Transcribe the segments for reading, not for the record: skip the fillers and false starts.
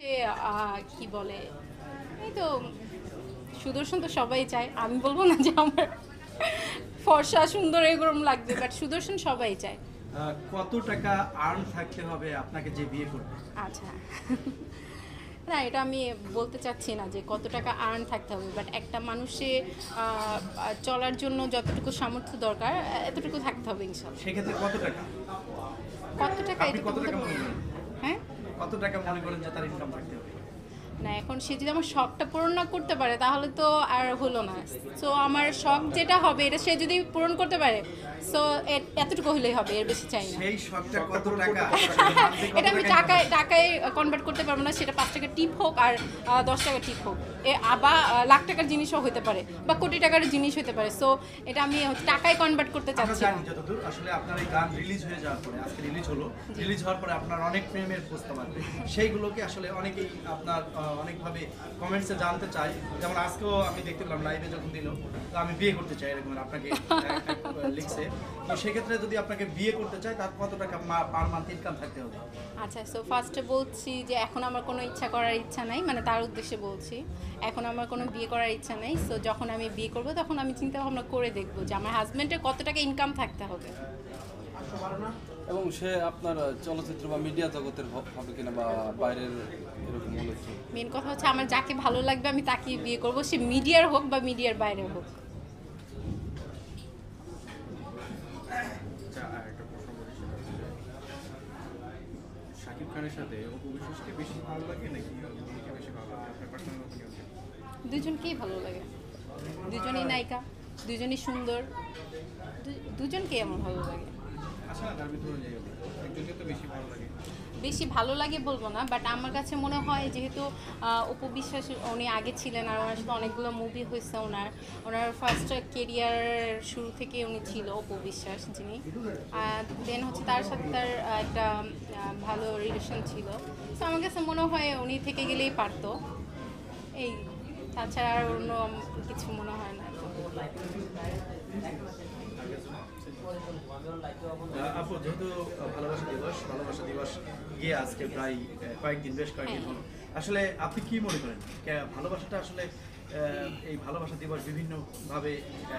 সে কি বলে এই তো সুদর্শন তো সবাই চায়, আমি বলবো না যে আমার ফর্সা সুন্দর এরকম লাগবে, বাট সুদর্শন সবাই চায়। কত টাকা আর্ন থাকতে হবে আপনাকে যে বিয়ে করবে? আচ্ছা, না এটা আমি বলতে চাচ্ছি না যে কত টাকা আর্ন থাকতে হবে, বাট একটা মানুষে চলার জন্য যতটুকু সামর্থ্য দরকার এতটুকু থাকতে হবে ইনশাল্লাহ। সেক্ষেত্রে কত টাকা? কত টাকা আপনি এটা কত তো বলতে টাকা মনে করেন? হ্যাঁ কত টাকা মনে করেন যে তার ইনকাম থাকতে হবে? না, এখন সে যদি আমার শখটা পূরণ না করতে পারে তাহলে তো আর হলো না। সো আমার শখ যেটা হবে এটা সে যদি পূরণ করতে পারে, সো এতটুকু হলেই হবে, এর বেশি চাই না। সেই শখটা কত টাকা? এটা আমি টাকায় টাকায় কনভার্ট করতে পারবো না, সেটা 5 টাকা টিপ হোক আর 10 টাকা টিপ হোক, আবার লাখ টাকার জিনিসও হতে পারে বা কোটি টাকার জিনিস হতে পারে। সো এটা আমি টাকায় কনভার্ট করতে আমরা চাচ্ছি না। জানি যতদূর আসলে আপনার এই গান রিলিজ হয়ে যাওয়ার পরে, আজকে রিলিজ হলো, রিলিজ হওয়ার পরে আপনার অনেক প্রেমের প্রস্তাব আসবে, সেইগুলোকে আসলে অনেকেই আপনার অনেকভাবে কমেন্টসে জানতে চায়। যেমন আজকেও আমি দেখতে পেলাম লাইভে যখন দিল, তো আমি বিয়ে করতে চাই এরকম আপনাকে লিখছে। তো সেক্ষেত্রে যদি আপনাকে বিয়ে করতে চায় তার কত টাকা পার মান্থ ইনকাম থাকতে হবে? আচ্ছা, সো ফার্স্টে বলছি যে এখন আমার কোনো ইচ্ছা করার ইচ্ছা নাই, মানে তার উদ্দেশ্যে বলছি এখন আমার কোনো বিয়ে করার ইচ্ছা নাই। সো যখন আমি বিয়ে করব তখন আমি চিন্তা ভাবনা করে দেখব যে আমার হাজব্যান্ডের কত টাকা ইনকাম থাকতে হবে। এবং সে আপনার চলচ্চিত্র বা মিডিয়া জগতের হবে কিনা বা বাইরের এরকম হলে কি? মেন কথা হচ্ছে আমার যাকে ভালো লাগবে আমি তাকেই বিয়ে করব, সে মিডিয়ার হোক বা মিডিয়ার বাইরের হোক। আচ্ছা, আর একটা প্রশ্ন করি, সেটা হচ্ছে শাকিব খানের সাথে অপু বিশ্বাসকে বেশি ভালো লাগে নাকি অন্যকে বেশি ভালো লাগে? আপনার পার্সোনাল ওপিনিয়ন? দুজনকেই ভালো লাগে, দুজনই নায়িকা, দুজনই সুন্দর, দুজনকেই আমার ভালো লাগে। আচ্ছা, তার ভিতরে যে একজনকে তো বেশি ভালো লাগে। বেশি ভালো লাগে বলবো না, বাট আমার কাছে মনে হয় যেহেতু অপু বিশ্বাস উনি আগে ছিলেন আর ওনার সাথে অনেকগুলো মুভি হয়েছে, ওনার ফার্স্ট কেরিয়ার শুরু থেকে উনি ছিল অপু বিশ্বাস যিনি, দেন হচ্ছে তার সাথে তার একটা ভালো রিলেশন ছিল। তো আমার কাছে মনে হয় উনি থেকে গেলেই পারতো, এই তাছাড়া আর অন্য কিছু মনে হয় না। আপু, যেহেতু ভালোবাসা দিবস গিয়ে আজকে প্রায় কয়েকদিন, বেশ কয়েকদিন হলো, আসলে আপনি কি মনে করেন ভালোবাসাটা আসলে এই ভালোবাসা দিবস বিভিন্নভাবে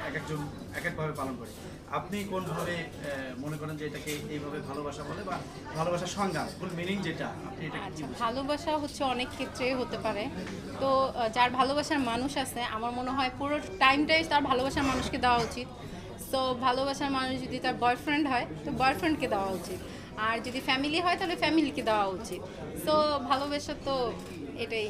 এক একজন এক একভাবে পালন করে, আপনি কোনভাবে মনে করেন যে এটাকে এইভাবে ভালোবাসা বলে বা ভালোবাসার সংজ্ঞা ফুল মিনিং যেটা আপনি এটা আচ্ছা, ভালোবাসা হচ্ছে অনেক ক্ষেত্রে হতে পারে। তো যার ভালোবাসার মানুষ আছে আমার মনে হয় পুরো টাইমটাই তার ভালোবাসার মানুষকে দেওয়া উচিত। সো ভালোবাসার মানুষ যদি তার বয়ফ্রেন্ড হয় তো বয়ফ্রেন্ডকে দেওয়া উচিত, আর যদি ফ্যামিলি হয় তাহলে ফ্যামিলিকে দেওয়া উচিত। সো ভালোবাসা তো এটাই।